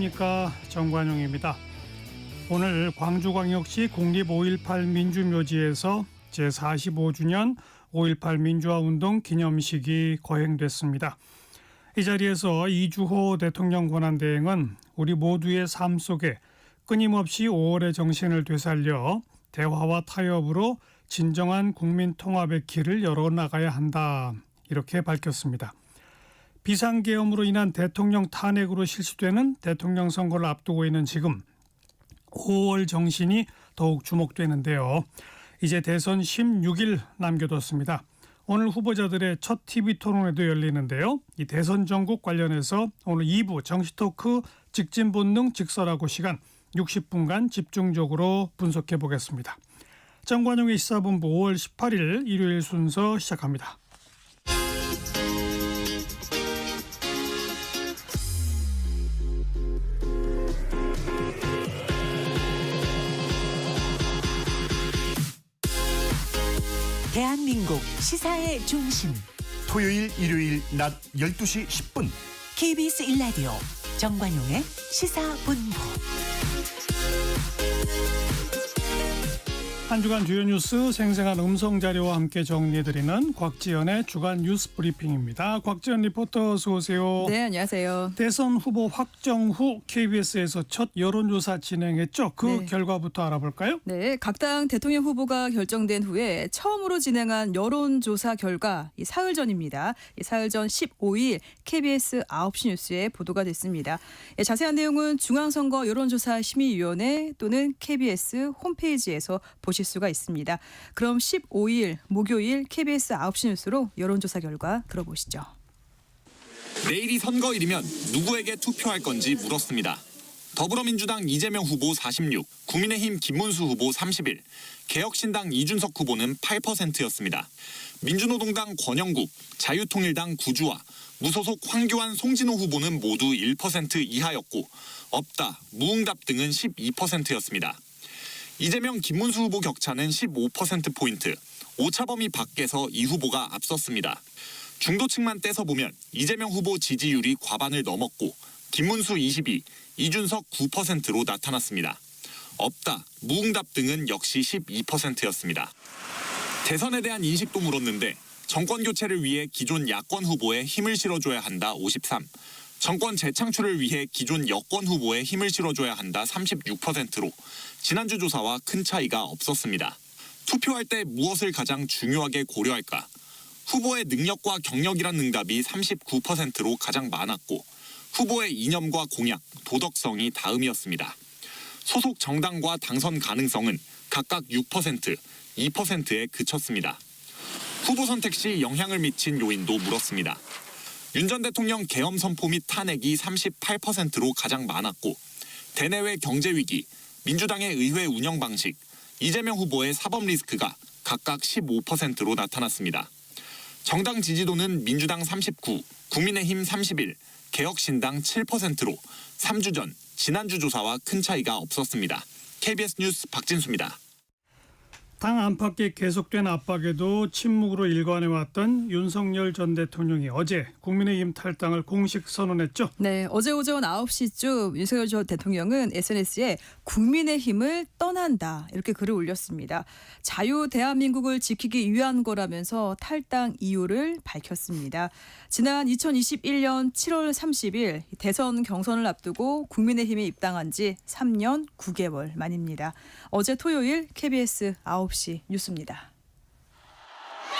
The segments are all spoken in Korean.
안녕하십니까, 정관용입니다. 오늘 광주광역시 국립 5.18 민주묘지에서 제45주년 5.18 민주화운동 기념식이 거행됐습니다. 이 자리에서 이주호 대통령 권한대행은 우리 모두의 삶 속에 끊임없이 5월의 정신을 되살려 대화와 타협으로 진정한 국민 통합의 길을 열어나가야 한다, 이렇게 밝혔습니다. 비상계엄으로 인한 대통령 탄핵으로 실시되는 대통령 선거를 앞두고 있는 지금 5월 정신이 더욱 주목되는데요. 이제 대선 16일 남겨뒀습니다. 오늘 후보자들의 첫 TV 토론회도 열리는데요. 이 대선 전국 관련해서 오늘 2부 정치토크 직진본능 직설하고 시간 60분간 집중적으로 분석해 보겠습니다. 정관용의 시사본부 5월 18일 일요일 순서 시작합니다. 대한민국 시사의 중심 토요일 일요일 낮 12시 10분 KBS 1라디오 정관용의 시사본부. 한 주간 주요 뉴스 생생한 음성 자료와 함께 정리해드리는 곽지연의 주간 뉴스 브리핑입니다. 곽지연 리포터 어서 오세요. 네, 안녕하세요. 대선 후보 확정 후 KBS에서 첫 여론조사 진행했죠. 그 네. 결과부터 알아볼까요? 네, 각 당 대통령 후보가 결정된 후에 처음으로 진행한 여론조사 결과 이 사흘 전입니다. 이 사흘 전 15일 KBS 9시 뉴스에 보도가 됐습니다. 자세한 내용은 중앙선거 여론조사 심의위원회 또는 KBS 홈페이지에서 보실 수가 있습니다. 그럼 15일 목요일 KBS 9시 뉴스로 여론조사 결과 들어보시죠. 내일이 선거일이면 누구에게 투표할 건지 물었습니다. 더불어민주당 이재명 후보 46, 국민의힘 김문수 후보 31, 개혁신당 이준석 후보는 8%였습니다. 민주노동당 권영국, 자유통일당 구주화, 무소속 황교안 송진호 후보는 모두 1% 이하였고 없다, 무응답 등은 12%였습니다. 이재명 김문수 후보 격차는 15%포인트, 오차범위 밖에서 이 후보가 앞섰습니다. 중도층만 떼서 보면 이재명 후보 지지율이 과반을 넘었고 김문수 22, 이준석 9%로 나타났습니다. 없다, 무응답 등은 역시 12%였습니다. 대선에 대한 인식도 물었는데 정권 교체를 위해 기존 야권 후보에 힘을 실어줘야 한다 53, 정권 재창출을 위해 기존 여권 후보에 힘을 실어줘야 한다 36%로 지난주 조사와 큰 차이가 없었습니다. 투표할 때 무엇을 가장 중요하게 고려할까? 후보의 능력과 경력이란 응답이 39%로 가장 많았고 후보의 이념과 공약, 도덕성이 다음이었습니다. 소속 정당과 당선 가능성은 각각 6%, 2%에 그쳤습니다. 후보 선택 시 영향을 미친 요인도 물었습니다. 윤 전 대통령 계엄 선포 및 탄핵이 38%로 가장 많았고 대내외 경제위기, 민주당의 의회 운영 방식, 이재명 후보의 사법 리스크가 각각 15%로 나타났습니다. 정당 지지도는 민주당 39, 국민의힘 31, 개혁신당 7%로 3주 전 지난주 조사와 큰 차이가 없었습니다. KBS 뉴스 박진수입니다. 당 안팎의 계속된 압박에도 침묵으로 일관해왔던 윤석열 전 대통령이 어제 국민의힘 탈당을 공식 선언했죠. 네, 어제 오전 9시쯤 윤석열 전 대통령은 SNS에 국민의힘을 떠난다 이렇게 글을 올렸습니다. 자유 대한민국을 지키기 위한 거라면서 탈당 이유를 밝혔습니다. 지난 2021년 7월 30일 대선 경선을 앞두고 국민의힘에 입당한 지 3년 9개월 만입니다. 어제 토요일 KBS 9시 뉴스입니다.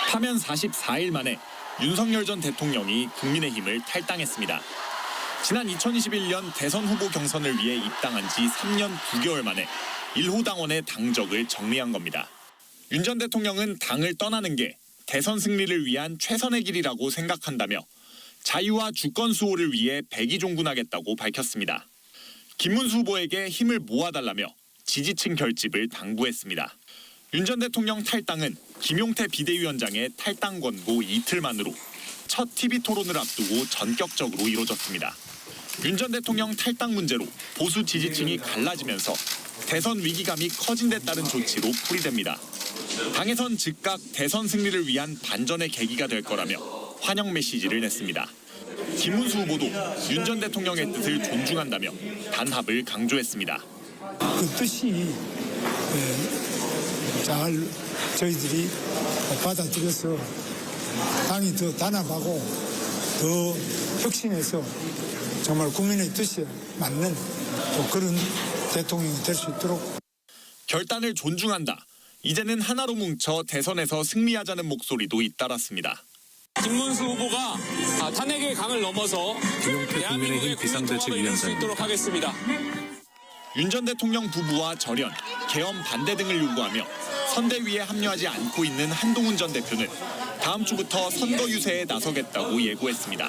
파면 44일 만에 윤석열 전 대통령이 국민의힘을 탈당했습니다. 지난 2021년 대선 후보 경선을 위해 입당한 지 3년 9개월 만에 1호 당원의 당적을 정리한 겁니다. 윤 전 대통령은 당을 떠나는 게 대선 승리를 위한 최선의 길이라고 생각한다며 자유와 주권 수호를 위해 백의종군하겠다고 밝혔습니다. 김문수 후보에게 힘을 모아달라며 지지층 결집을 당부했습니다. 윤 전 대통령 탈당은 김용태 비대위원장의 탈당 권고 이틀 만으로 첫 TV 토론을 앞두고 전격적으로 이뤄졌습니다. 윤 전 대통령 탈당 문제로 보수 지지층이 갈라지면서 대선 위기감이 커진 데 따른 조치로 풀이됩니다. 당에선 즉각 대선 승리를 위한 반전의 계기가 될 거라며 환영 메시지를 냈습니다. 김문수 후보도 윤 전 대통령의 뜻을 존중한다며 단합을 강조했습니다. 그 뜻이 잘 저희들이 받아들여서 당이 더 단합하고 더 혁신해서 정말 국민의 뜻에 맞는 또 그런 대통령이 될 수 있도록 결단을 존중한다. 이제는 하나로 뭉쳐 대선에서 승리하자는 목소리도 잇따랐습니다. 김문수 후보가 탄핵의 강을 넘어서 대한민국의 비상대책 이룰 수 있도록 하겠습니다. 윤 전 대통령 부부와 절연, 계엄 반대 등을 요구하며 선대위에 합류하지 않고 있는 한동훈 전 대표는 다음 주부터 선거 유세에 나서겠다고 예고했습니다.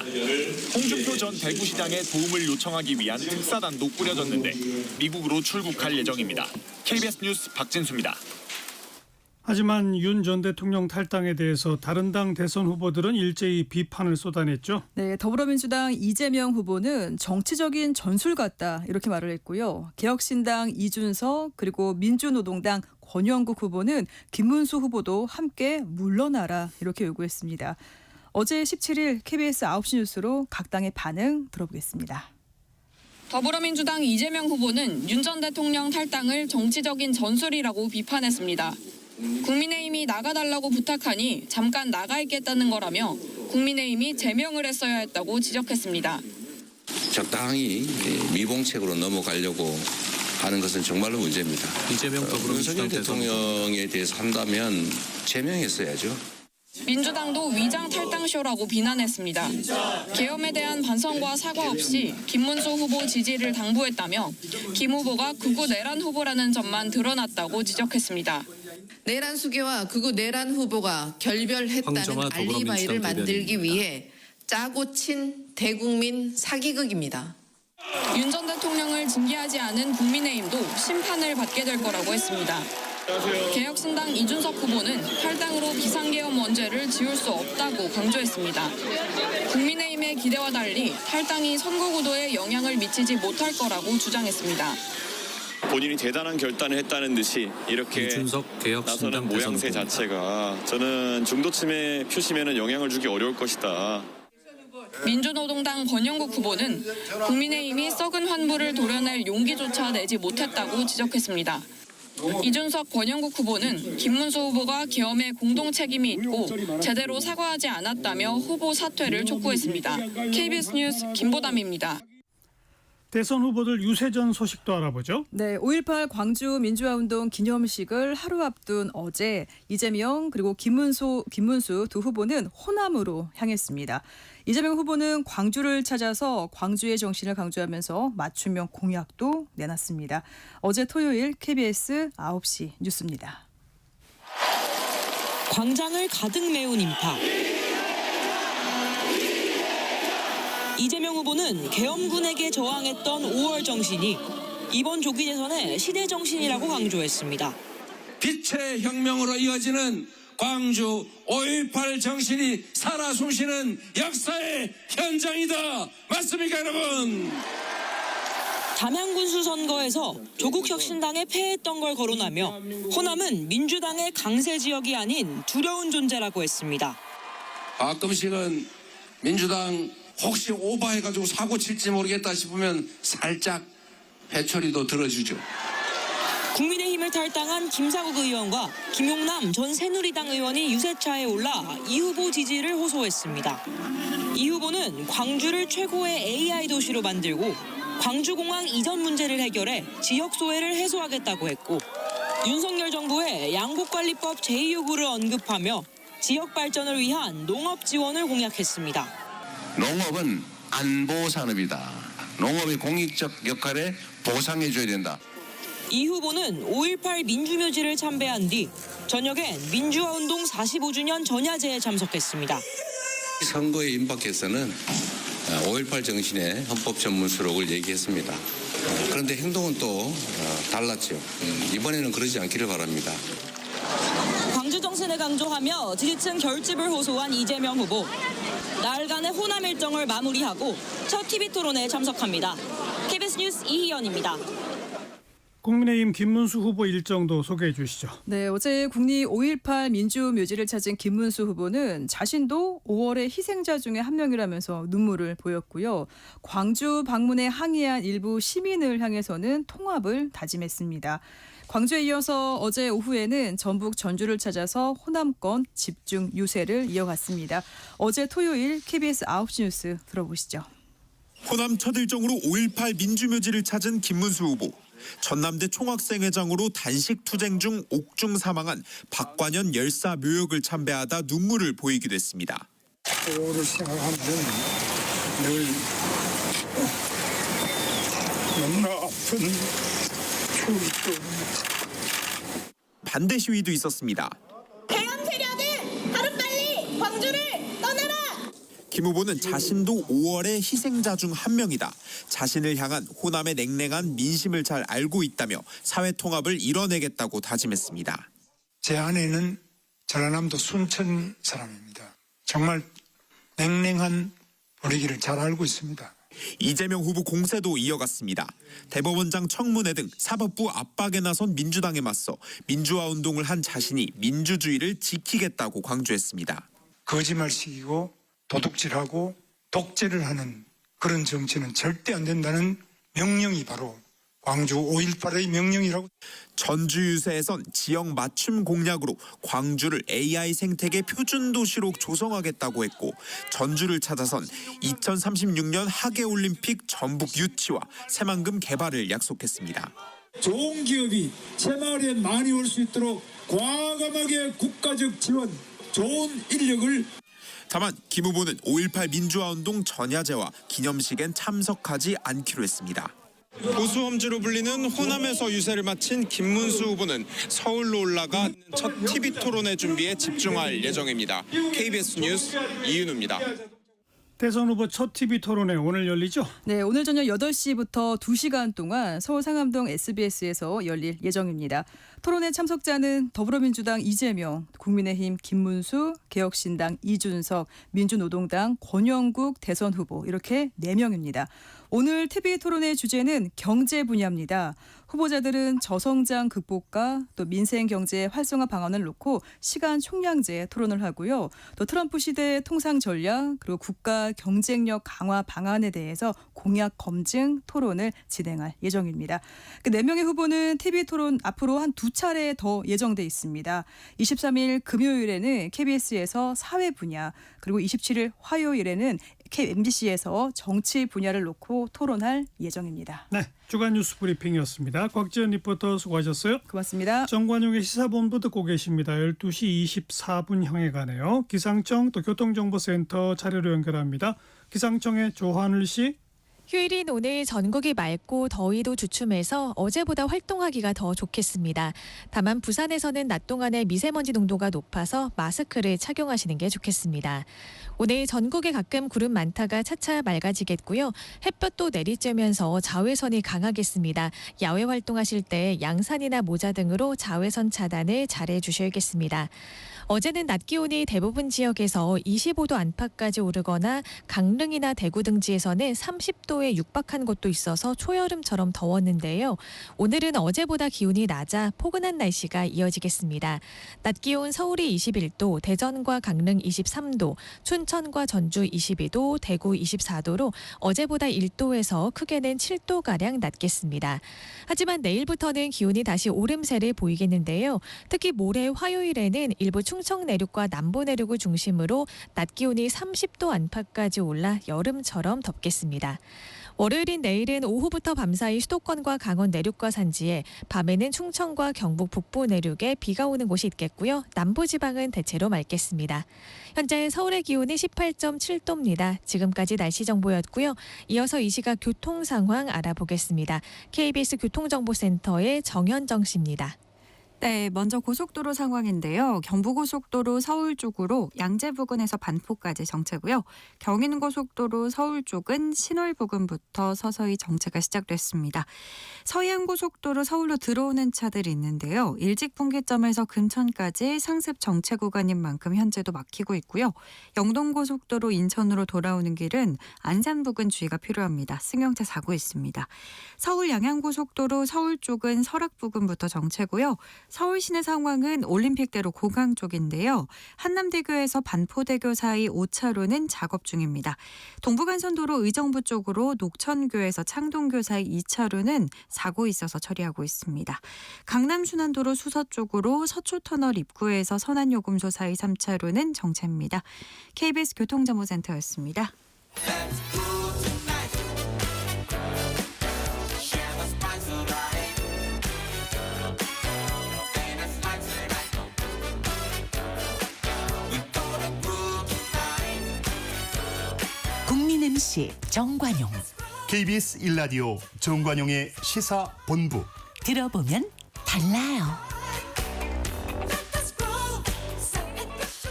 홍준표 전 대구시장의 도움을 요청하기 위한 특사단도 꾸려졌는데 미국으로 출국할 예정입니다. KBS 뉴스 박진수입니다. 하지만 윤 전 대통령 탈당에 대해서 다른 당 대선 후보들은 일제히 비판을 쏟아냈죠. 네, 더불어민주당 이재명 후보는 정치적인 전술 같다 이렇게 말을 했고요. 개혁신당 이준석 그리고 민주노동당 권영국 후보는 김문수 후보도 함께 물러나라 이렇게 요구했습니다. 어제 17일 KBS 9시 뉴스로 각 당의 반응 들어보겠습니다. 더불어민주당 이재명 후보는 윤 전 대통령 탈당을 정치적인 전술이라고 비판했습니다. 국민의힘이 나가달라고 부탁하니 잠깐 나가 있겠다는 거라며 국민의힘이 제명을 했어야 했다고 지적했습니다. 적당히 미봉책으로 넘어가려고 하는 것은 정말로 문제입니다. 이재명 윤석열 대통령에 대해서 한다면 제명했어야죠. 민주당도 위장 탈당쇼라고 비난했습니다. 계엄에 대한 반성과 사과 없이 김문수 후보 지지를 당부했다며 김 후보가 극우 내란 후보라는 점만 드러났다고 지적했습니다. 내란 수계와 극우 내란 후보가 결별했다는 알리바이를 만들기 위해 짜고 친 대국민 사기극입니다. 윤 전 대통령을 징계하지 않은 국민의힘도 심판을 받게 될 거라고 했습니다. 개혁신당 이준석 후보는 탈당으로 비상계엄 원죄를 지울 수 없다고 강조했습니다. 국민의힘의 기대와 달리 탈당이 선거구도에 영향을 미치지 못할 거라고 주장했습니다. 본인이 대단한 결단을 했다는 듯이 이렇게 나서는 모양새 자체가 저는 중도층의 표심에는 영향을 주기 어려울 것이다. 민주노동당 권영국 후보는 국민의힘이 썩은 환부를 도려낼 용기조차 내지 못했다고 지적했습니다. 이준석 권영국 후보는 김문수 후보가 계엄에 공동 책임이 있고 제대로 사과하지 않았다며 후보 사퇴를 촉구했습니다. KBS 뉴스 김보담입니다. 대선 후보들 유세전 소식도 알아보죠. 네, 5.18 광주 민주화운동 기념식을 하루 앞둔 어제 이재명 그리고 김문수 두 후보는 호남으로 향했습니다. 이재명 후보는 광주를 찾아서 광주의 정신을 강조하면서 맞춤형 공약도 내놨습니다. 어제 토요일 KBS 9시 뉴스입니다. 광장을 가득 메운 인파. 이재명 후보는 계엄군에게 저항했던 5월 정신이 이번 조기 대선의 시대 정신이라고 강조했습니다. 빛의 혁명으로 이어지는 광주 5.18 정신이 살아 숨쉬는 역사의 현장이다. 맞습니까, 여러분? 담양군수 선거에서 조국혁신당에 패했던 걸 거론하며 호남은 민주당의 강세 지역이 아닌 두려운 존재라고 했습니다. 가끔씩은 민주당 혹시 오버해가지고 사고 칠지 모르겠다 싶으면 살짝 회초리도 들어주죠. 국민의힘을 탈당한 김사국 의원과 김용남 전 새누리당 의원이 유세차에 올라 이 후보 지지를 호소했습니다. 이 후보는 광주를 최고의 AI 도시로 만들고 광주공항 이전 문제를 해결해 지역 소외를 해소하겠다고 했고 윤석열 정부의 양곡관리법 제2요구를 언급하며 지역 발전을 위한 농업 지원을 공약했습니다. 농업은 안보 산업이다. 농업의 공익적 역할에 보상해줘야 된다. 이 후보는 5.18 민주묘지를 참배한 뒤 저녁엔 민주화운동 45주년 전야제에 참석했습니다. 선거에 임박해서는 5.18 정신의 헌법 전문 수록을 얘기했습니다. 그런데 행동은 또 달랐죠. 이번에는 그러지 않기를 바랍니다. 광주 정신을 강조하며 지지층 결집을 호소한 이재명 후보. 나흘간의 호남 일정을 마무리하고 첫 TV 토론에 참석합니다. KBS 뉴스 이희연입니다. 국민의힘 김문수 후보 일정도 소개해 주시죠. 네, 어제 국리 5.18 민주묘지를 찾은 김문수 후보는 자신도 5월의 희생자 중에 한 명이라면서 눈물을 보였고요. 광주 방문에 항의한 일부 시민을 향해서는 통합을 다짐했습니다. 광주에 이어서 어제 오후에는 전북 전주를 찾아서 호남권 집중 유세를 이어갔습니다. 어제 토요일 KBS 9시 뉴스 들어보시죠. 호남 첫 일정으로 5.18 민주묘지를 찾은 김문수 후보. 전남대 총학생회장으로 단식 투쟁 중 옥중 사망한 박관현 열사 묘역을 참배하다 눈물을 보이기도 했습니다. 5월을 생각하면 늘 너무나 아픈 추억이 떠오릅니다. 반대 시위도 있었습니다. 대형 세력은 하루빨리 광주를 떠나라! 김 후보는 자신도 5월의 희생자 중 한 명이다. 자신을 향한 호남의 냉랭한 민심을 잘 알고 있다며 사회 통합을 이뤄내겠다고 다짐했습니다. 제 아내는 전라남도 순천 사람입니다. 정말 냉랭한 분위기를 잘 알고 있습니다. 이재명 후보 공세도 이어갔습니다. 대법원장 청문회 등 사법부 압박에 나선 민주당에 맞서 민주화 운동을 한 자신이 민주주의를 지키겠다고 강조했습니다. 거짓말식이고 도둑질하고 독재를 하는 그런 정치는 절대 안 된다는 명령이 바로 광주 5.18의 명령이라고. 전주 유세에선 지역 맞춤 공약으로 광주를 AI 생태계 표준 도시로 조성하겠다고 했고, 전주를 찾아선 2036년 하계올림픽 전북 유치와 새만금 개발을 약속했습니다. 좋은 기업이 새마을에 많이 올 수 있도록 과감하게 국가적 지원, 좋은 인력을. 다만 김 후보는 5.18 민주화운동 전야제와 기념식엔 참석하지 않기로 했습니다. 보수험지로 불리는 호남에서 유세를 마친 김문수 후보는 서울로 올라가 첫 TV 토론회 준비에 집중할 예정입니다. KBS 뉴스 이윤우입니다. 대선 후보 첫 TV 토론회 오늘 열리죠? 네, 오늘 저녁 8시부터 2시간 동안 서울 상암동 SBS에서 열릴 예정입니다. 토론회 참석자는 더불어민주당 이재명, 국민의힘 김문수, 개혁신당 이준석, 민주노동당 권영국 대선 후보 이렇게 4명입니다. 오늘 TV 토론회 주제는 경제 분야입니다. 후보자들은 저성장 극복과 또 민생 경제 활성화 방안을 놓고 시간 총량제 토론을 하고요. 또 트럼프 시대 통상 전략 그리고 국가 경쟁력 강화 방안에 대해서 공약 검증 토론을 진행할 예정입니다. 그 4명의 후보는 TV 토론 앞으로 한 2차례 더 예정돼 있습니다. 23일 금요일에는 KBS에서 사회 분야 그리고 27일 화요일에는 MBC에서 정치 분야를 놓고 토론할 예정입니다. 네, 주간 뉴스 브리핑이었습니다. 곽지연 리포터 수고하셨어요. 고맙습니다. 정관용의 시사본부 듣고 계십니다. 12시 24분 향해 가네요. 기상청 또 교통정보센터 자료로 연결합니다. 기상청의 조한을 씨. 휴일인 오늘 전국이 맑고 더위도 주춤해서 어제보다 활동하기가 더 좋겠습니다. 다만 부산에서는 낮 동안에 미세먼지 농도가 높아서 마스크를 착용하시는 게 좋겠습니다. 오늘 전국에 가끔 구름 많다가 차차 맑아지겠고요. 햇볕도 내리쬐면서 자외선이 강하겠습니다. 야외 활동하실 때 양산이나 모자 등으로 자외선 차단을 잘해 주셔야겠습니다. 어제는 낮 기온이 대부분 지역에서 25도 안팎까지 오르거나 강릉이나 대구 등지에서는 30도에 육박한 곳도 있어서 초여름처럼 더웠는데요. 오늘은 어제보다 기온이 낮아 포근한 날씨가 이어지겠습니다. 낮 기온 서울이 21도, 대전과 강릉 23도, 춘천과 전주 22도, 대구 24도로 어제보다 1도에서 크게는 7도가량 낮겠습니다. 하지만 내일부터는 기온이 다시 오름세를 보이겠는데요. 특히 모레 화요일에는 일부 충청 내륙과 남부 내륙을 중심으로 낮 기온이 30도 안팎까지 올라 여름처럼 덥겠습니다. 월요일인 내일은 오후부터 밤사이 수도권과 강원 내륙과 산지에, 밤에는 충청과 경북 북부 내륙에 비가 오는 곳이 있겠고요. 남부지방은 대체로 맑겠습니다. 현재 서울의 기온은 18.7도입니다. 지금까지 날씨 정보였고요. 이어서 이 시각 교통 상황 알아보겠습니다. KBS 교통정보센터의 정현정 씨입니다. 네, 먼저 고속도로 상황인데요. 경부고속도로 서울 쪽으로 양재 부근에서 반포까지 정체고요. 경인고속도로 서울 쪽은 신월 부근부터 서서히 정체가 시작됐습니다. 서해안고속도로 서울로 들어오는 차들이 있는데요. 일직 분기점에서 금천까지 상습 정체 구간인 만큼 현재도 막히고 있고요. 영동고속도로 인천으로 돌아오는 길은 안산 부근 주의가 필요합니다. 승용차 사고 있습니다. 서울 양양고속도로 서울 쪽은 설악 부근부터 정체고요. 서울 시내 상황은 올림픽대로 고강 쪽인데요. 한남대교에서 반포대교 사이 5차로는 작업 중입니다. 동부간선도로 의정부 쪽으로 녹천교에서 창동교 사이 2차로는 사고 있어서 처리하고 있습니다. 강남순환도로 수서 쪽으로 서초터널 입구에서 선안요금소 사이 3차로는 정체입니다. KBS 교통정보센터였습니다. 국민 MC 정관용. KBS 1라디오 정관용의 시사본부. 들어보면 달라요.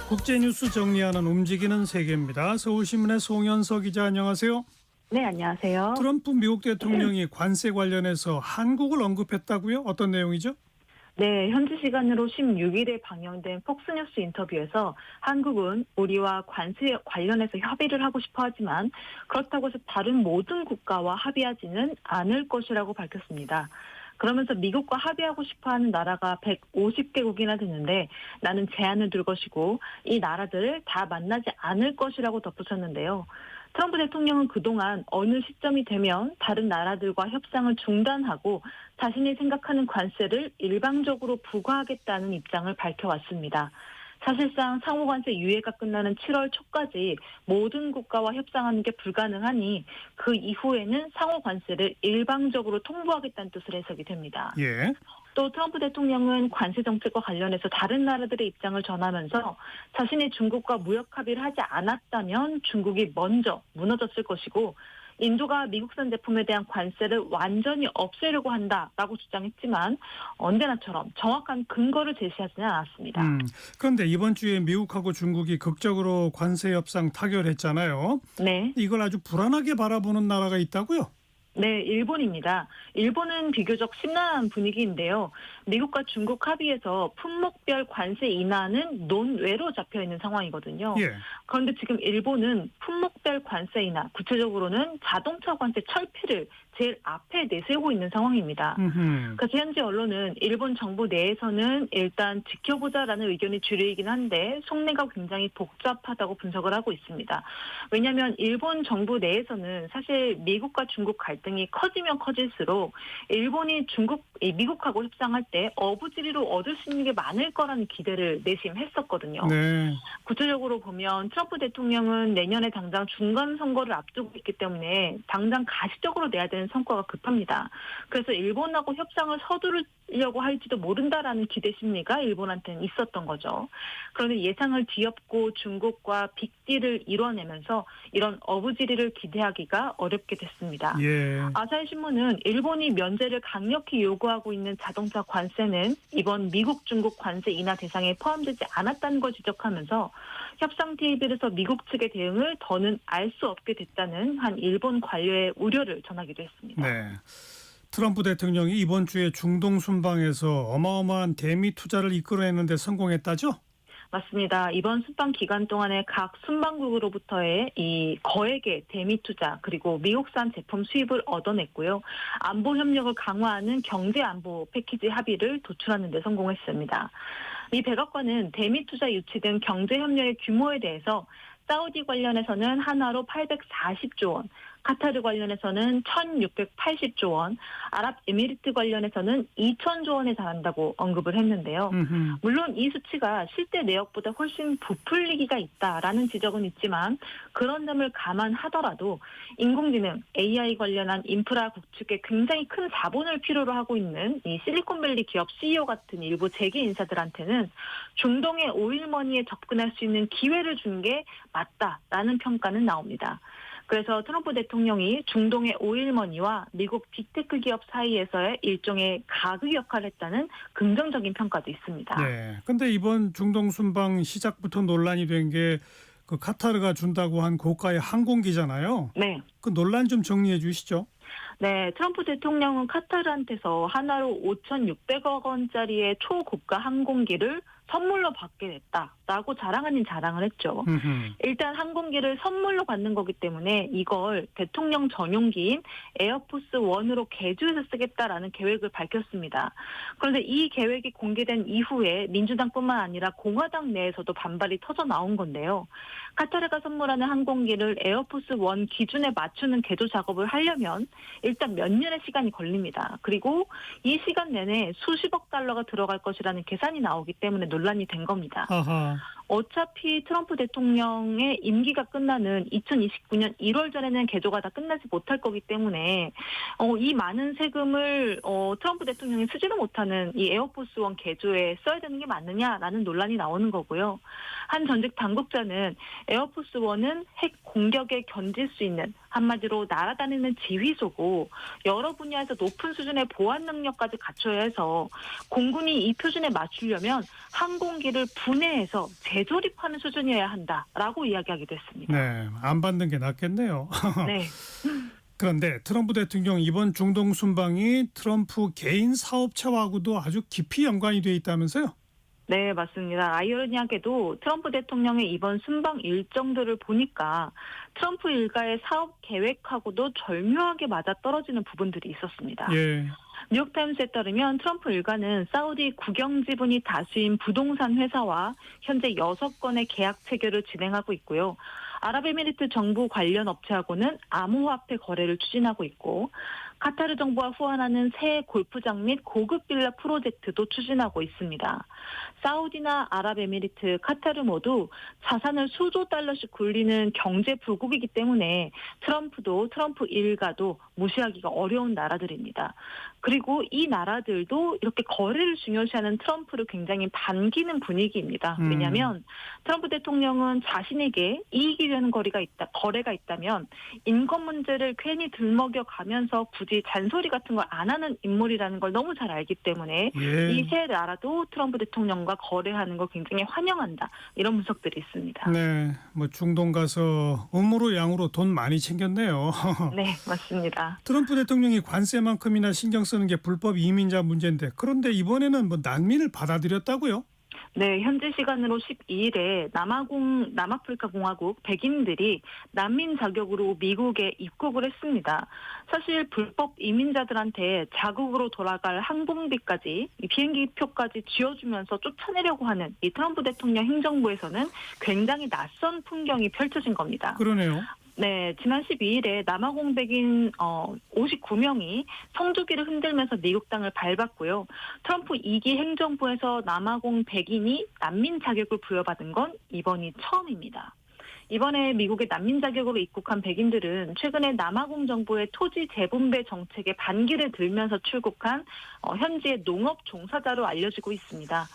국제뉴스 정리하는 움직이는 세계입니다. 서울신문의 송현서 기자, 안녕하세요. 네, 안녕하세요. 트럼프 미국 대통령이 관세 관련해서 한국을 언급했다고요? 어떤 내용이죠? 네, 현지 시간으로 16일에 방영된 폭스뉴스 인터뷰에서 한국은 우리와 관세 관련해서 협의를 하고 싶어 하지만 그렇다고 해서 다른 모든 국가와 합의하지는 않을 것이라고 밝혔습니다. 그러면서 미국과 합의하고 싶어하는 나라가 150개국이나 되는데 나는 제한을 둘 것이고 이 나라들을 다 만나지 않을 것이라고 덧붙였는데요. 트럼프 대통령은 그동안 어느 시점이 되면 다른 나라들과 협상을 중단하고 자신이 생각하는 관세를 일방적으로 부과하겠다는 입장을 밝혀왔습니다. 사실상 상호관세 유예가 끝나는 7월 초까지 모든 국가와 협상하는 게 불가능하니 그 이후에는 상호관세를 일방적으로 통보하겠다는 뜻을 해석이 됩니다. 예. 또 트럼프 대통령은 관세 정책과 관련해서 다른 나라들의 입장을 전하면서 자신이 중국과 무역 합의를 하지 않았다면 중국이 먼저 무너졌을 것이고 인도가 미국산 제품에 대한 관세를 완전히 없애려고 한다라고 주장했지만 언제나처럼 정확한 근거를 제시하지는 않았습니다. 그런데 이번 주에 미국하고 중국이 극적으로 관세 협상 타결했잖아요. 네. 이걸 아주 불안하게 바라보는 나라가 있다고요? 네, 일본입니다. 일본은 비교적 심란한 분위기인데요. 미국과 중국 합의에서 품목별 관세 인하는 논외로 잡혀있는 상황이거든요. 예. 그런데 지금 일본은 품목별 관세 인하, 구체적으로는 자동차 관세 철폐를 제일 앞에 내세우고 있는 상황입니다. 그래서 현재 언론은 일본 정부 내에서는 일단 지켜보자라는 의견이 주류이긴 한데 속내가 굉장히 복잡하다고 분석을 하고 있습니다. 왜냐하면 일본 정부 내에서는 사실 미국과 중국 갈등이 커지면 커질수록 일본이 미국하고 협상할 때 어부지리로 얻을 수 있는 게 많을 거라는 기대를 내심했었거든요. 네. 구체적으로 보면 트럼프 대통령은 내년에 당장 중간 선거를 앞두고 있기 때문에 당장 가시적으로 내야 되는 성과가 급합니다. 그래서 일본하고 협상을 서두르려고 할지도 모른다라는 기대 심리가 일본한테는 있었던 거죠. 그런데 예상을 뒤엎고 중국과 빅딜을 이뤄내면서 이런 어부지리를 기대하기가 어렵게 됐습니다. 예. 아사히 신문은 일본이 면제를 강력히 요구하고 있는 자동차 관세는 이번 미국 중국 관세 인하 대상에 포함되지 않았다는 걸 지적하면서 협상 테이블에서 미국 측의 대응을 더는 알 수 없게 됐다는 한 일본 관료의 우려를 전하기도 했습니다. 네. 트럼프 대통령이 이번 주에 중동 순방에서 어마어마한 대미 투자를 이끌어내는데 성공했다죠? 맞습니다. 이번 순방 기간 동안에 각 순방국으로부터의 이 거액의 대미 투자 그리고 미국산 제품 수입을 얻어냈고요. 안보 협력을 강화하는 경제 안보 패키지 합의를 도출하는 데 성공했습니다. 이 백악관은 대미 투자 유치 등 경제 협력의 규모에 대해서 사우디 관련해서는 하나로 840조 원, 카타르 관련해서는 1,680조 원, 아랍에미리트 관련해서는 2,000조 원에 달한다고 언급을 했는데요. 물론 이 수치가 실제 내역보다 훨씬 부풀리기가 있다라는 지적은 있지만 그런 점을 감안하더라도 인공지능, AI 관련한 인프라 구축에 굉장히 큰 자본을 필요로 하고 있는 이 실리콘밸리 기업 CEO 같은 일부 재계 인사들한테는 중동의 오일머니에 접근할 수 있는 기회를 준 게 맞다라는 평가는 나옵니다. 그래서 트럼프 대통령이 중동의 오일머니와 미국 빅테크 기업 사이에서의 일종의 가교 역할을 했다는 긍정적인 평가도 있습니다. 네. 근데 이번 중동 순방 시작부터 논란이 된 게 그 카타르가 준다고 한 고가의 항공기잖아요. 네. 그 논란 좀 정리해 주시죠. 네, 트럼프 대통령은 카타르한테서 하나로 5,600억 원짜리의 초고가 항공기를 선물로 받게 됐다라고 자랑 아닌 자랑을 했죠. 일단 항공기를 선물로 받는 거기 때문에 이걸 대통령 전용기인 에어포스 1으로 개조해서 쓰겠다라는 계획을 밝혔습니다. 그런데 이 계획이 공개된 이후에 민주당뿐만 아니라 공화당 내에서도 반발이 터져 나온 건데요. 카타르가 선물하는 항공기를 에어포스 1 기준에 맞추는 개조 작업을 하려면 일단 몇 년의 시간이 걸립니다. 그리고 이 시간 내내 수십억 달러가 들어갈 것이라는 계산이 나오기 때문에 논란이 된 겁니다. 아하. 어차피 트럼프 대통령의 임기가 끝나는 2029년 1월 전에는 개조가 다 끝나지 못할 거기 때문에 이 많은 세금을 트럼프 대통령이 쓰지도 못하는 이 에어포스 1 개조에 써야 되는 게 맞느냐라는 논란이 나오는 거고요. 한 전직 당국자는 에어포스 1은 핵 공격에 견딜 수 있는 한마디로 날아다니는 지휘소고 여러 분야에서 높은 수준의 보안 능력까지 갖춰야 해서 공군이 이 표준에 맞추려면 항공기를 분해해서 재조립하는 수준이어야 한다라고 이야기하기도 했습니다. 네, 안 받는 게 낫겠네요. 네. 그런데 트럼프 대통령 이번 중동 순방이 트럼프 개인 사업체하고도 아주 깊이 연관이 돼 있다면서요? 네, 맞습니다. 아이러니하게도 트럼프 대통령의 이번 순방 일정들을 보니까 트럼프 일가의 사업 계획하고도 절묘하게 맞아떨어지는 부분들이 있었습니다. 예. 뉴욕타임스에 따르면 트럼프 일가는 사우디 국영 지분이 다수인 부동산 회사와 현재 6건의 계약 체결을 진행하고 있고요. 아랍에미리트 정부 관련 업체하고는 암호화폐 거래를 추진하고 있고 카타르 정부와 후원하는 새 골프장 및 고급 빌라 프로젝트도 추진하고 있습니다. 사우디나 아랍에미리트, 카타르 모두 자산을 수조 달러씩 굴리는 경제 불국이기 때문에 트럼프 일가도 무시하기가 어려운 나라들입니다. 그리고 이 나라들도 이렇게 거래를 중요시하는 트럼프를 굉장히 반기는 분위기입니다. 왜냐하면 트럼프 대통령은 자신에게 이익이 되는 거래가 있다면 인권 문제를 괜히 들먹여가면서 굳이 잔소리 같은 걸 안 하는 인물이라는 걸 너무 잘 알기 때문에 이 세 나라도 트럼프 대통령과 거래하는 걸 굉장히 환영한다. 이런 분석들이 있습니다. 네, 뭐 중동 가서 음으로 양으로 돈 많이 챙겼네요. 네, 맞습니다. 트럼프 대통령이 관세만큼이나 신경 쓰는 게 불법 이민자 문제인데 그런데 이번에는 뭐 난민을 받아들였다고요? 네, 현지 시간으로 12일에 남아프리카 공화국 백인들이 난민 자격으로 미국에 입국을 했습니다. 사실 불법 이민자들한테 자국으로 돌아갈 항공비까지 비행기표까지 쥐어주면서 쫓아내려고 하는 이 트럼프 대통령 행정부에서는 굉장히 낯선 풍경이 펼쳐진 겁니다. 그러네요. 네, 지난 12일에 남아공 백인 59명이 성주기를 흔들면서 미국 땅을 밟았고요. 트럼프 2기 행정부에서 남아공 백인이 난민 자격을 부여받은 건 이번이 처음입니다. 이번에 미국의 난민 자격으로 입국한 백인들은 최근에 남아공 정부의 토지 재분배 정책에 반기를 들면서 출국한 현지의 농업 종사자로 알려지고 있습니다.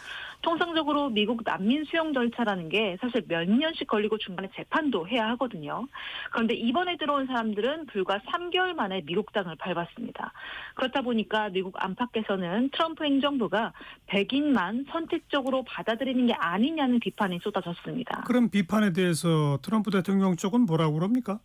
통상적으로 미국 난민 수용 절차라는 게 사실 몇 년씩 걸리고 중간에 재판도 해야 하거든요. 그런데 이번에 들어온 사람들은 불과 3개월 만에 미국 땅을 밟았습니다. 그렇다 보니까 미국 안팎에서는 트럼프 행정부가 백인만 선택적으로 받아들이는 게 아니냐는 비판이 쏟아졌습니다. 그럼 비판에 대해서 트럼프 대통령 쪽은 뭐라고 그럽니까?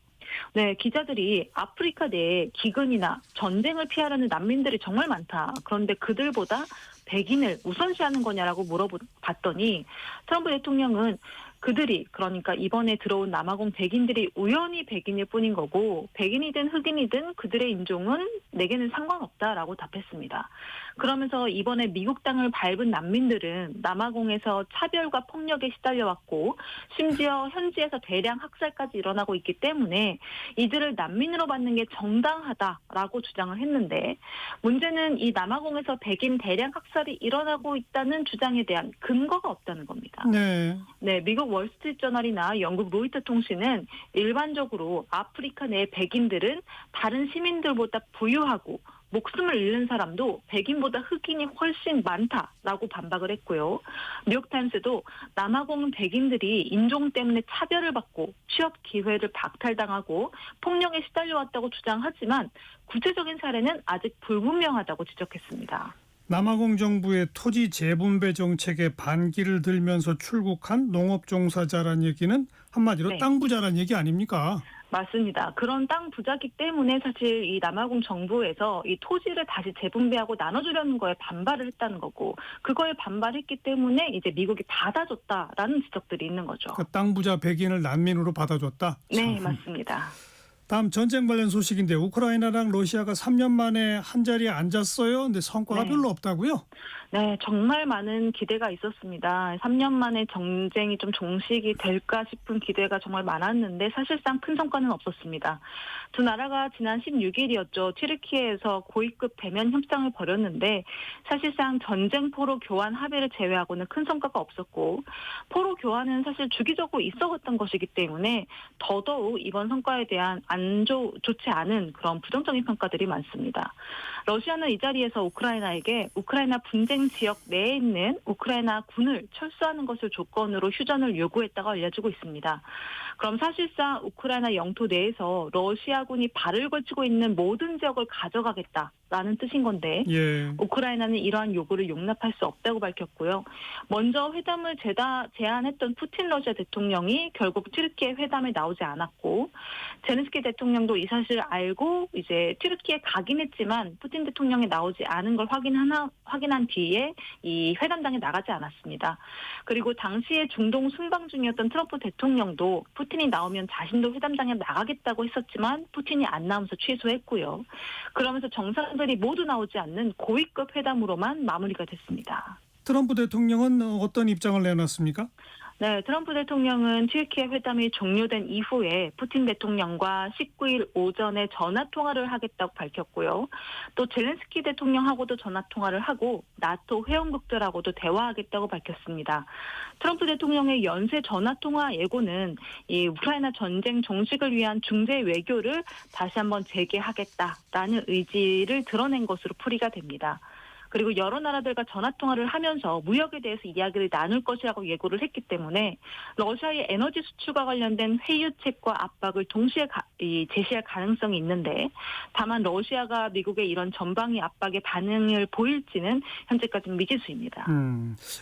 네, 기자들이 아프리카 내에 기근이나 전쟁을 피하려는 난민들이 정말 많다. 그런데 그들보다 백인을 우선시하는 거냐라고 물어봤더니 트럼프 대통령은 그들이 그러니까 이번에 들어온 남아공 백인들이 우연히 백인일 뿐인 거고 백인이든 흑인이든 그들의 인종은 내게는 상관없다라고 답했습니다. 그러면서 이번에 미국 땅을 밟은 난민들은 남아공에서 차별과 폭력에 시달려왔고 심지어 현지에서 대량 학살까지 일어나고 있기 때문에 이들을 난민으로 받는 게 정당하다라고 주장을 했는데 문제는 이 남아공에서 백인 대량 학살이 일어나고 있다는 주장에 대한 근거가 없다는 겁니다. 네. 네, 미국 월스트리트저널이나 영국 로이터 통신은 일반적으로 아프리카 내 백인들은 다른 시민들보다 부유하고 목숨을 잃는 사람도 백인보다 흑인이 훨씬 많다라고 반박을 했고요. 뉴욕타임스도 남아공 백인들이 인종 때문에 차별을 받고 취업 기회를 박탈당하고 폭력에 시달려왔다고 주장하지만 구체적인 사례는 아직 불분명하다고 지적했습니다. 남아공 정부의 토지 재분배 정책에 반기를 들면서 출국한 농업 종사자란 얘기는 한마디로 네. 땅 부자란 얘기 아닙니까? 맞습니다. 그런 땅 부자기 때문에 사실 이 남아공 정부에서 이 토지를 다시 재분배하고 나눠주려는 거에 반발을 했다는 거고, 그거에 반발했기 때문에 이제 미국이 받아줬다라는 지적들이 있는 거죠. 그 땅 부자 백인을 난민으로 받아줬다? 네, 맞습니다. 다음 전쟁 관련 소식인데 우크라이나랑 러시아가 3년 만에 한자리에 앉았어요. 근데 성과가 네. 별로 없다고요? 네, 정말 많은 기대가 있었습니다. 3년 만에 전쟁이 좀 종식이 될까 싶은 기대가 정말 많았는데 사실상 큰 성과는 없었습니다. 두 나라가 지난 16일이었죠. 튀르키예에서 고위급 대면 협상을 벌였는데 사실상 전쟁 포로 교환 합의를 제외하고는 큰 성과가 없었고, 포로 교환은 사실 주기적으로 있어왔던 것이기 때문에 더더욱 이번 성과에 대한 좋지 않은 그런 부정적인 평가들이 많습니다. 러시아는 이 자리에서 우크라이나에게 우크라이나 분쟁 지역 내에 있는 우크라이나 군을 철수하는 것을 조건으로 휴전을 요구했다고 알려지고 있습니다. 그럼 사실상 우크라이나 영토 내에서 러시아군이 발을 걸치고 있는 모든 지역을 가져가겠다라는 뜻인 건데, 예. 우크라이나는 이러한 요구를 용납할 수 없다고 밝혔고요. 먼저 회담을 제안했던 푸틴 러시아 대통령이 결국 튀르키예 회담에 나오지 않았고, 제렌스키 대통령도 이 사실을 알고 이제 튀르키예 가긴 했지만 푸틴 대통령이 나오지 않은 걸 확인한 뒤에 이 회담장에 나가지 않았습니다. 그리고 당시에 중동 순방 중이었던 트럼프 대통령도 푸틴이 나오면 자신도 회담장에 나가겠다고 했었지만 푸틴이 안 나오면서 취소했고요. 그러면서 정상들이 모두 나오지 않는 고위급 회담으로만 마무리가 됐습니다. 트럼프 대통령은 어떤 입장을 내놨습니까? 네, 트럼프 대통령은 튀르키예 회담이 종료된 이후에 푸틴 대통령과 19일 오전에 전화 통화를 하겠다고 밝혔고요. 또 젤렌스키 대통령하고도 전화 통화를 하고 나토 회원국들하고도 대화하겠다고 밝혔습니다. 트럼프 대통령의 연쇄 전화 통화 예고는 이 우크라이나 전쟁 종식을 위한 중재 외교를 다시 한번 재개하겠다라는 의지를 드러낸 것으로 풀이가 됩니다. 그리고 여러 나라들과 전화통화를 하면서 무역에 대해서 이야기를 나눌 것이라고 예고를 했기 때문에 러시아의 에너지 수출과 관련된 회유책과 압박을 동시에 제시할 가능성이 있는데, 다만 러시아가 미국의 이런 전방위 압박에 반응을 보일지는 현재까지는 미지수입니다.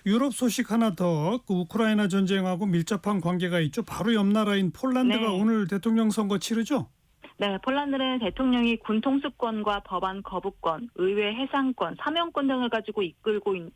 유럽 소식 하나 더. 그 우크라이나 전쟁하고 밀접한 관계가 있죠. 바로 옆 나라인 폴란드가 네. 오늘 대통령 선거 치르죠? 네, 폴란드는 대통령이 군 통수권과 법안 거부권, 의회 해상권, 사면권 등을 가지고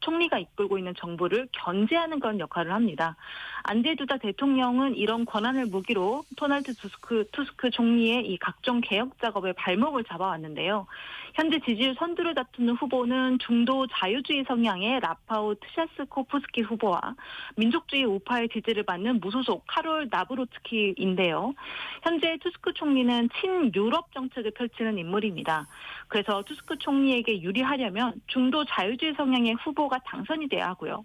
총리가 이끌고 있는 정부를 견제하는 그런 역할을 합니다. 안제 두다 대통령은 이런 권한을 무기로 도널드 투스크 총리의 이 각종 개혁 작업에 발목을 잡아왔는데요. 현재 지지율 선두를 다투는 후보는 중도 자유주의 성향의 라파우 트샤스코프스키 후보와 민족주의 우파의 지지를 받는 무소속 카롤 나브로츠키인데요. 현재 투스크 총리는 친유럽 정책을 펼치는 인물입니다. 그래서 투스크 총리에게 유리하려면 중도 자유주의 성향의 후보가 당선이 돼야 하고요.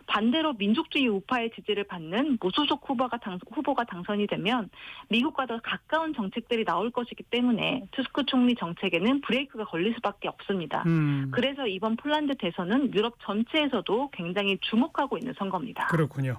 반대로 민족주의 우파의 지지를 받는 무소속 후보가 당선이 되면 미국과 더 가까운 정책들이 나올 것이기 때문에 투스크 총리 정책에는 브레이크가 걸릴 수밖에 없습니다. 그래서 이번 폴란드 대선은 유럽 전체에서도 굉장히 주목하고 있는 선거입니다. 그렇군요.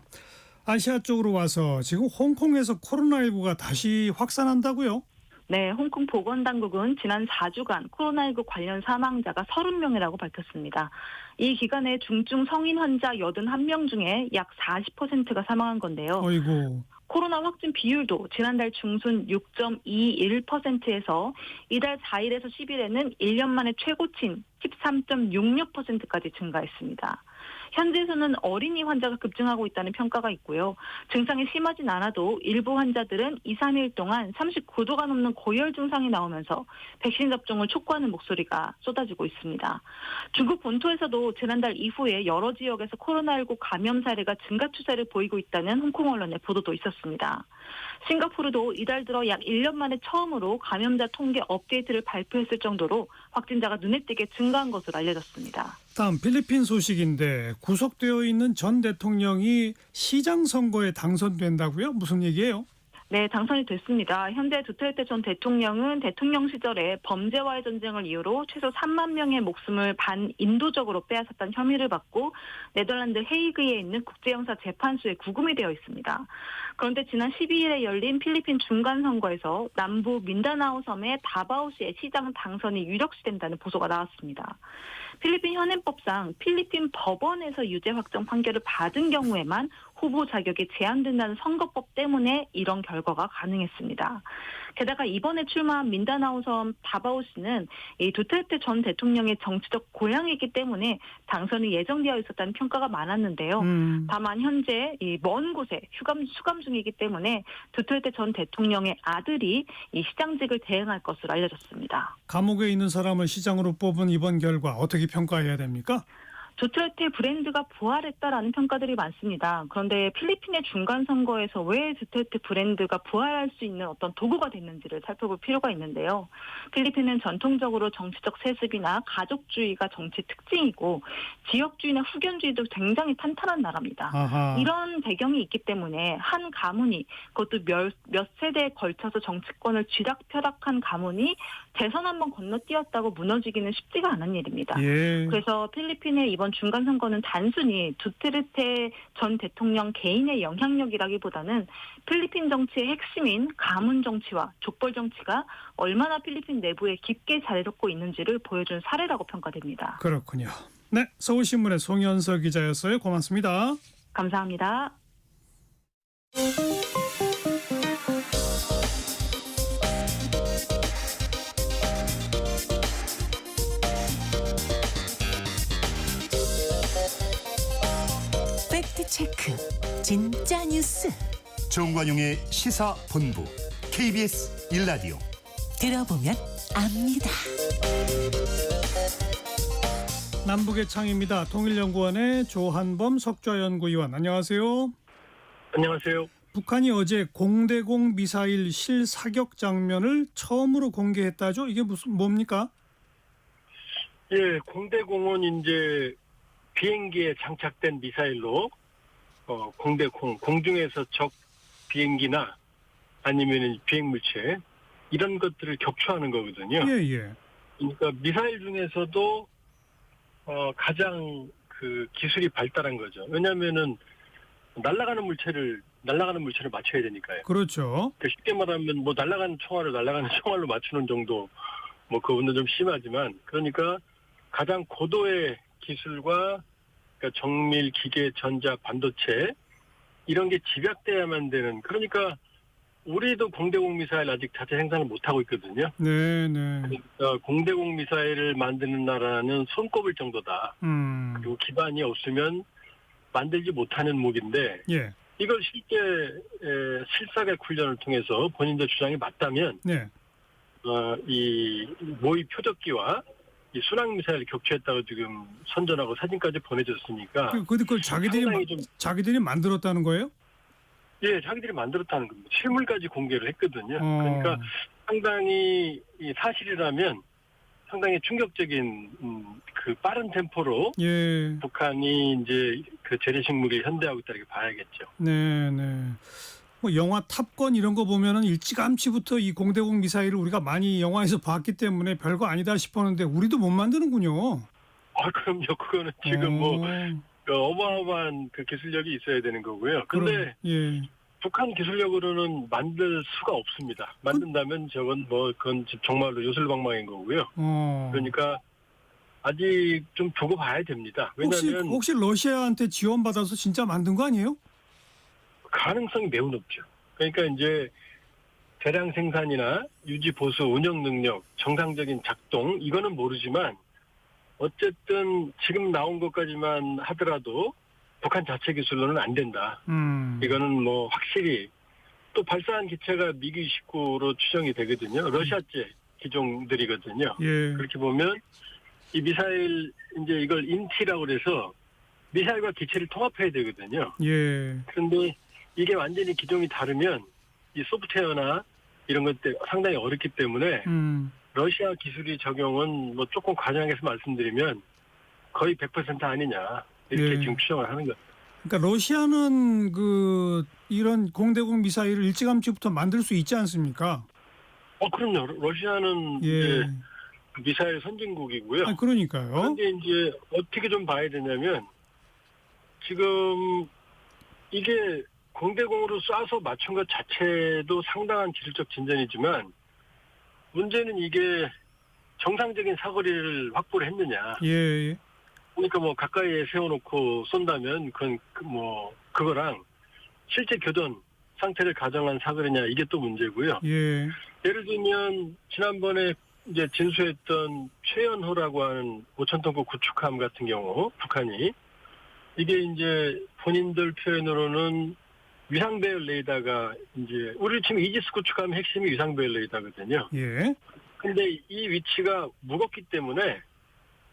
아시아 쪽으로 와서 지금 홍콩에서 코로나19가 다시 확산한다고요? 네, 홍콩 보건당국은 지난 4주간 코로나19 관련 사망자가 30명이라고 밝혔습니다. 이 기간에 중증 성인 환자 81명 중에 약 40%가 사망한 건데요. 어이고. 코로나 확진 비율도 지난달 중순 6.21%에서 이달 4일에서 10일에는 1년 만에 최고치인 13.66%까지 증가했습니다. 현지에서는 어린이 환자가 급증하고 있다는 평가가 있고요. 증상이 심하진 않아도 일부 환자들은 2, 3일 동안 39도가 넘는 고열 증상이 나오면서 백신 접종을 촉구하는 목소리가 쏟아지고 있습니다. 중국 본토에서도 지난달 이후에 여러 지역에서 코로나19 감염 사례가 증가 추세를 보이고 있다는 홍콩 언론의 보도도 있었습니다. 싱가포르도 이달 들어 약 1년 만에 처음으로 감염자 통계 업데이트를 발표했을 정도로 확진자가 눈에 띄게 증가한 것으로 알려졌습니다. 다음 필리핀 소식인데 구속되어 있는 전 대통령이 시장 선거에 당선된다고요? 무슨 얘기예요? 네, 당선이 됐습니다. 현재 두테르테 전 대통령은 대통령 시절에 범죄와의 전쟁을 이유로 최소 3만 명의 목숨을 반인도적으로 빼앗았다는 혐의를 받고 네덜란드 헤이그에 있는 국제형사재판소에 구금이 되어 있습니다. 그런데 지난 12일에 열린 필리핀 중간선거에서 남부 민다나오 섬의 다바오시의 시장 당선이 유력시된다는 보도가 나왔습니다. 필리핀 현행법상 필리핀 법원에서 유죄 확정 판결을 받은 경우에만 후보 자격이 제한된다는 선거법 때문에 이런 결과가 가능했습니다. 게다가 이번에 출마한 민다나오 섬 다바오시는 이 두테르테 전 대통령의 정치적 고향이기 때문에 당선이 예정되어 있었다는 평가가 많았는데요. 다만 현재 이 먼 곳에 수감 중이기 때문에 두테르테 전 대통령의 아들이 이 시장직을 대행할 것으로 알려졌습니다. 감옥에 있는 사람을 시장으로 뽑은 이번 결과 어떻게 평가해야 됩니까? 두테르테 브랜드가 부활했다라는 평가들이 많습니다. 그런데 필리핀의 중간선거에서 왜 두테르테 브랜드가 부활할 수 있는 어떤 도구가 됐는지를 살펴볼 필요가 있는데요. 필리핀은 전통적으로 정치적 세습이나 가족주의가 정치 특징이고 지역주의나 후견주의도 굉장히 탄탄한 나라입니다. 아하. 이런 배경이 있기 때문에 한 가문이 그것도 몇 세대에 걸쳐서 정치권을 쥐락펴락한 가문이 대선 한번 건너뛰었다고 무너지기는 쉽지가 않은 일입니다. 예. 그래서 필리핀의 이번 중간선거는 단순히 두테르테 전 대통령 개인의 영향력이라기보다는 필리핀 정치의 핵심인 가문 정치와 족벌 정치가 얼마나 필리핀 내부에 깊게 자리 잡고 있는지를 보여준 사례라고 평가됩니다. 그렇군요. 네, 서울신문의 송현서 기자였어요. 고맙습니다. 감사합니다. 팩트체크 진짜 뉴스 정관용의 시사본부 KBS 1라디오 들어보면 압니다. 남북의 창입니다. 통일연구원의 조한범 석좌연구위원 안녕하세요. 안녕하세요. 북한이 어제 공대공 미사일 실사격 장면을 처음으로 공개했다죠? 이게 뭡니까? 예, 공대공은 이제 비행기에 장착된 미사일로 공중에서 적 비행기나 아니면 비행물체 이런 것들을 격추하는 거거든요. 예. 그러니까 미사일 중에서도 가장 그 기술이 발달한 거죠. 왜냐하면은 날아가는 물체를 맞춰야 되니까요. 그렇죠. 그러니까 쉽게 말하면 뭐 날아가는 총알로 맞추는 정도, 뭐 그거는 좀 심하지만 그러니까 가장 고도의 기술과 그러니까 정밀 기계, 전자, 반도체 이런 게 집약돼야만 되는. 그러니까 우리도 공대공 미사일 아직 자체 생산을 못 하고 있거든요. 네. 그러니까 공대공 미사일을 만드는 나라는 손꼽을 정도다. 그리고 기반이 없으면 만들지 못하는 무기인데 예. 이걸 실제 실사격 훈련을 통해서 본인들 주장이 맞다면 네. 이 모의 표적기와 이 순항 미사일을 격추했다고 지금 선전하고 사진까지 보내줬으니까. 근데 그걸 자기들이 만들었다는 거예요? 예, 자기들이 만들었다는 겁니다. 실물까지 공개를 했거든요. 그러니까 상당히 이 사실이라면 상당히 충격적인 그 빠른 템포로 예. 북한이 이제 그 재래식 무기를 현대하고 있다 이렇게 봐야겠죠. 네. 뭐 영화 탑건 이런 거 보면은 일찌감치부터 이 공대공 미사일을 우리가 많이 영화에서 봤기 때문에 별거 아니다 싶었는데 우리도 못 만드는군요. 그럼요. 그거는 지금 뭐 어마어마한 그 기술력이 있어야 되는 거고요. 근데 예. 북한 기술력으로는 만들 수가 없습니다. 만든다면 그건 정말로 요술방망인 거고요. 그러니까 아직 좀 두고 봐야 됩니다. 왜냐하면 혹시 러시아한테 지원받아서 진짜 만든 거 아니에요? 가능성이 매우 높죠. 그러니까 이제 대량 생산이나 유지 보수 운영 능력, 정상적인 작동 이거는 모르지만 어쨌든 지금 나온 것까지만 하더라도 북한 자체 기술로는 안 된다. 이거는 뭐 확실히 또 발사한 기체가 미기 29로 추정이 되거든요. 러시아제 기종들이거든요. 예. 그렇게 보면 이 미사일 이제 이걸 인티라고 그래서 미사일과 기체를 통합해야 되거든요. 예. 그런데 이게 완전히 기종이 다르면 이 소프트웨어나 이런 것들 상당히 어렵기 때문에 러시아 기술이 적용은 뭐 조금 과장해서 말씀드리면 거의 100% 아니냐 이렇게 예. 지금 추정을 하는 거예요. 그러니까 러시아는 이런 공대공 미사일을 일찌감치부터 만들 수 있지 않습니까? 그럼요. 러시아는 이제 미사일 선진국이고요. 그러니까요. 그런데 이제 어떻게 좀 봐야 되냐면 지금 이게 공대공으로 쏴서 맞춘 것 자체도 상당한 기술적 진전이지만 문제는 이게 정상적인 사거리를 확보를 했느냐. 예. 그러니까 뭐 가까이에 세워놓고 쏜다면 그거랑 실제 교전 상태를 가정한 사거리냐 이게 또 문제고요. 예. 예를 들면 지난번에 이제 진수했던 최연호라고 하는 5,000톤급 구축함 같은 경우 북한이 이게 이제 본인들 표현으로는 위상배열 레이더가 이제 우리 지금 이지스 구축함 핵심이 위상배열 레이더거든요. 예. 근데 이 위치가 무겁기 때문에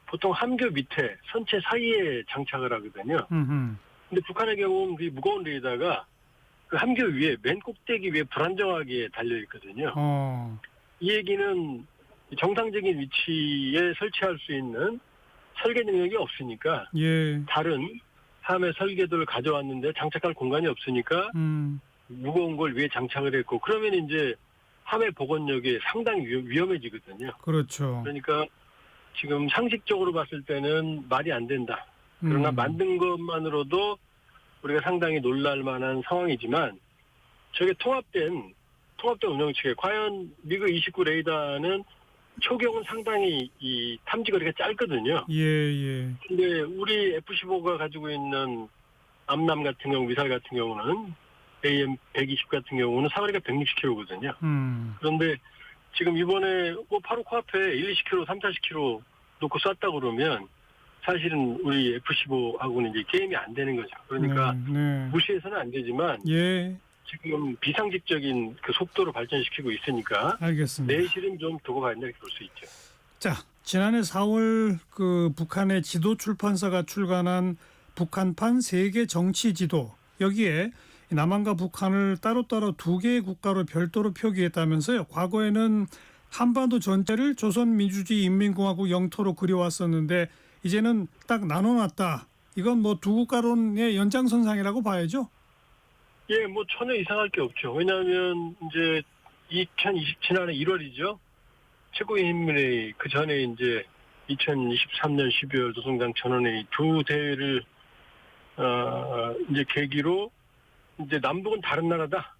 보통 함교 밑에 선체 사이에 장착을 하거든요. 근데 북한의 경우는 그 무거운 레이더가 그 함교 위에 맨 꼭대기 위에 불안정하게 달려 있거든요. 이 얘기는 정상적인 위치에 설치할 수 있는 설계 능력이 없으니까 다른 함의 설계도를 가져왔는데 장착할 공간이 없으니까 무거운 걸 위에 장착을 했고 그러면 이제 함의 복원력이 상당히 위험해지거든요. 그렇죠. 그러니까 지금 상식적으로 봤을 때는 말이 안 된다. 그러나 만든 것만으로도 우리가 상당히 놀랄 만한 상황이지만 저게 통합된 운영체계 과연 미그 29 레이더는 초경은 상당히 이 탐지거리가 짧거든요. 예. 근데 우리 F-15가 가지고 있는 암남 같은 경우 미사일 같은 경우는 AM-120 같은 경우는 사거리가 160km거든요. 그런데 지금 이번에 바로 코앞에 1, 20km, 3, 40km 놓고 쐈다 그러면 사실은 우리 F-15하고는 이제 게임이 안 되는 거죠. 그러니까 무시해서는 안 되지만 지금 비상식적인 그 속도로 발전시키고 있으니까 알겠습니다. 내실은 좀 두고 봐야 된다 이렇게 볼 수 있죠. 자, 지난해 4월 북한의 지도 출판사가 출간한 북한판 세계 정치 지도 여기에 남한과 북한을 따로따로 두 개의 국가로 별도로 표기했다면서요. 과거에는 한반도 전체를 조선민주주의 인민공화국 영토로 그려왔었는데 이제는 딱 나눠놨다. 이건 두 국가론의 연장선상이라고 봐야죠. 예, 전혀 이상할 게 없죠. 왜냐하면 이제 2027년에 1월이죠. 최고인민회의 그 전에 이제 2023년 12월 노동당 전원회의 두 대회를 이제 계기로 이제 남북은 다른 나라다.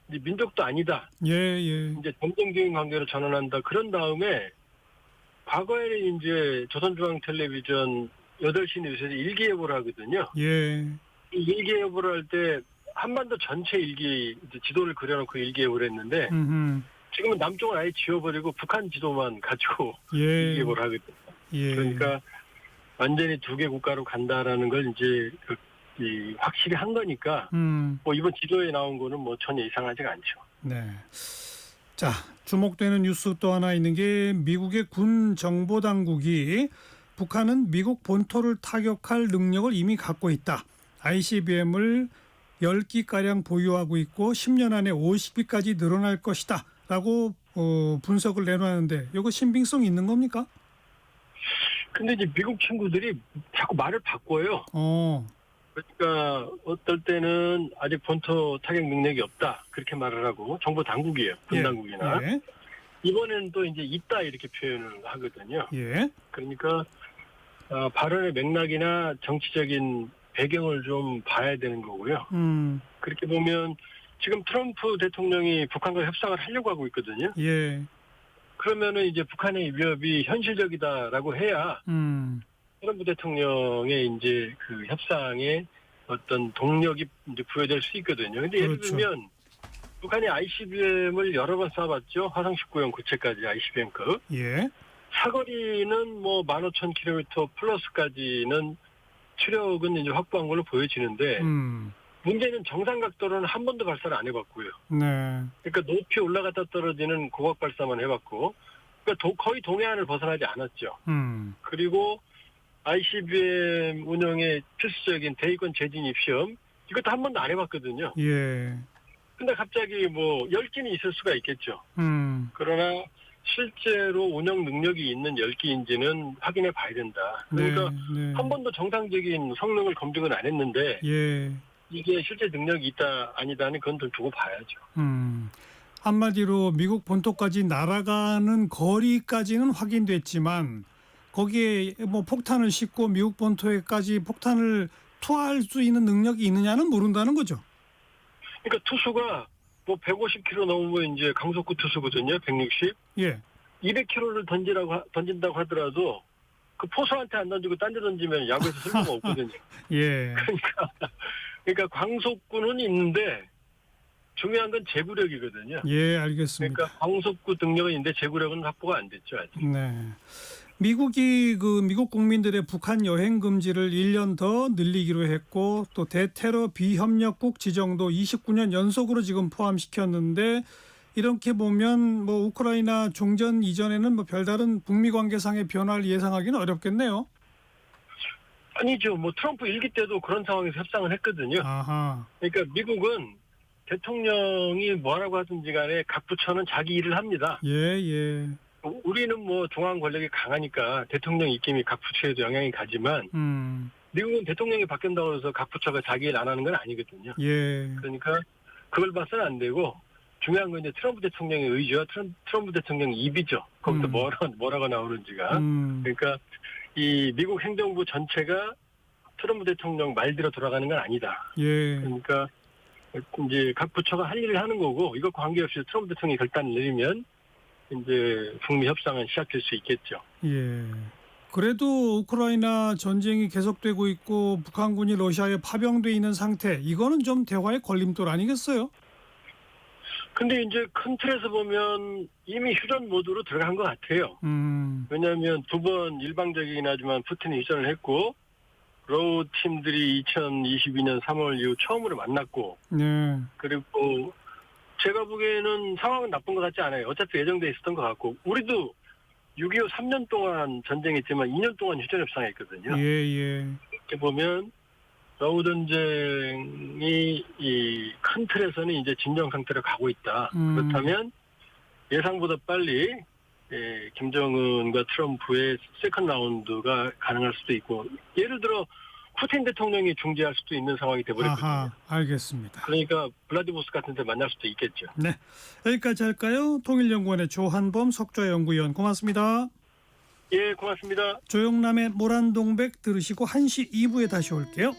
이제 민족도 아니다. 이제 전쟁적인 관계로 전환한다. 그런 다음에 과거에는 이제 조선중앙텔레비전 8시 뉴스에서 일기예보를 하거든요. 일기예보를 할 때 한반도 전체 지도를 그려놓고 일기예보를 했는데 지금은 남쪽은 아예 지워버리고 북한 지도만 가지고 일기예보를 하거든요. 그러니까 완전히 두 개 국가로 간다라는 걸 이제 확실히 한 거니까 이번 지도에 나온 거는 전혀 이상하지가 않죠. 네. 자, 주목되는 뉴스 또 하나 있는 게 미국의 군 정보 당국이 북한은 미국 본토를 타격할 능력을 이미 갖고 있다. ICBM을 10기가량 보유하고 있고 10년 안에 50기까지 늘어날 것이다. 라고 분석을 내놓았는데 이거 신빙성 있는 겁니까? 근데 이제 미국 친구들이 자꾸 말을 바꿔요. 그러니까 어떨 때는 아직 본토 타격 능력이 없다. 그렇게 말을 하고 정보 당국이에요. 군 당국이나. 이번에는 또 이제 있다 이렇게 표현을 하거든요. 그러니까 발언의 맥락이나 정치적인 배경을 좀 봐야 되는 거고요. 그렇게 보면 지금 트럼프 대통령이 북한과 협상을 하려고 하고 있거든요. 그러면은 이제 북한의 위협이 현실적이다라고 해야 트럼프 대통령의 이제 그 협상에 어떤 동력이 이제 부여될 수 있거든요. 근데 예를 들면 북한이 ICBM을 여러 번 쏴봤죠. 화성 19형 구체까지 ICBM급. 사거리는 15,000km 플러스까지는 추력은 이제 확보한 걸로 보여지는데 문제는 정상 각도로는 한 번도 발사를 안 해봤고요. 그러니까 높이 올라갔다 떨어지는 고각 발사만 해봤고, 그러니까 거의 동해안을 벗어나지 않았죠. 그리고 ICBM 운영의 필수적인 대위권 재진입 시험 이것도 한 번도 안 해봤거든요. 근데 갑자기 10기는 있을 수가 있겠죠. 그러나 실제로 운영 능력이 있는 열기인지는 확인해 봐야 된다. 그러니까 네. 한 번도 정상적인 성능을 검증은 안 했는데 예. 이게 실제 능력이 있다 아니다는 그건 더 두고 봐야죠. 한마디로 미국 본토까지 날아가는 거리까지는 확인됐지만 거기에 뭐 폭탄을 싣고 미국 본토에까지 폭탄을 투하할 수 있는 능력이 있느냐는 모른다는 거죠. 그러니까 투수가 뭐 150km 넘으면 이제 강속구 투수거든요. 160. 예. 200km를 던진다고 하더라도 그 포수한테 안 던지고 딴 데 던지면 야구에서 쓸모가 없거든요. 예. 그러니까 광속구는 있는데 중요한 건 제구력이거든요. 예, 알겠습니다. 그러니까 광속구 능력은 있는데 제구력은 확보가 안 됐죠, 아직. 네. 미국이 미국 국민들의 북한 여행 금지를 1년 더 늘리기로 했고 또 대테러 비협력국 지정도 29년 연속으로 지금 포함시켰는데 이렇게 보면 뭐 우크라이나 종전 이전에는 뭐 별다른 북미 관계상의 변화를 예상하기는 어렵겠네요. 아니죠. 뭐 트럼프 일기 때도 그런 상황에서 협상을 했거든요. 아하. 그러니까 미국은 대통령이 뭐라고 하든지 간에 각 부처는 자기 일을 합니다. 예. 우리는 뭐 중앙 권력이 강하니까 대통령 입김이 각 부처에도 영향이 가지만 미국은 대통령이 바뀐다고 해서 각 부처가 자기 일 안 하는 건 아니거든요. 예. 그러니까 그걸 봐서는 안 되고 중요한 건 이제 트럼프 대통령의 의지와 트럼프 대통령의 입이죠. 거기서 뭐라고 나오는지가. 그러니까 이 미국 행정부 전체가 트럼프 대통령 말대로 돌아가는 건 아니다. 예. 그러니까 이제 각 부처가 할 일을 하는 거고 이거 관계없이 트럼프 대통령이 결단을 내리면 이제 북미 협상은 시작될 수 있겠죠. 예. 그래도 우크라이나 전쟁이 계속되고 있고 북한군이 러시아에 파병돼 있는 상태 이거는 좀 대화의 걸림돌 아니겠어요? 근데 이제 큰 틀에서 보면 이미 휴전 모드로 들어간 것 같아요. 왜냐하면 두 번 일방적이긴 하지만 푸틴이 휴전을 했고 로우 팀들이 2022년 3월 이후 처음으로 만났고 네. 그리고 제가 보기에는 상황은 나쁜 것 같지 않아요. 어차피 예정돼 있었던 것 같고 우리도 6.25 3년 동안 전쟁했지만 2년 동안 휴전 협상했거든요. 예. 이렇게 보면 러우 전쟁이 이 큰 틀에서는 이제 진정 상태로 가고 있다. 그렇다면 예상보다 빨리 김정은과 트럼프의 세컨드 라운드가 가능할 수도 있고 예를 들어 푸틴 대통령이 중재할 수도 있는 상황이 돼버렸거든요. 아하, 알겠습니다. 그러니까 블라디보스 같은 데 만날 수도 있겠죠. 네, 여기까지 할까요? 통일연구원의 조한범 석좌연구위원 고맙습니다. 예, 고맙습니다. 조영남의 모란동백 들으시고 1시 2부에 다시 올게요.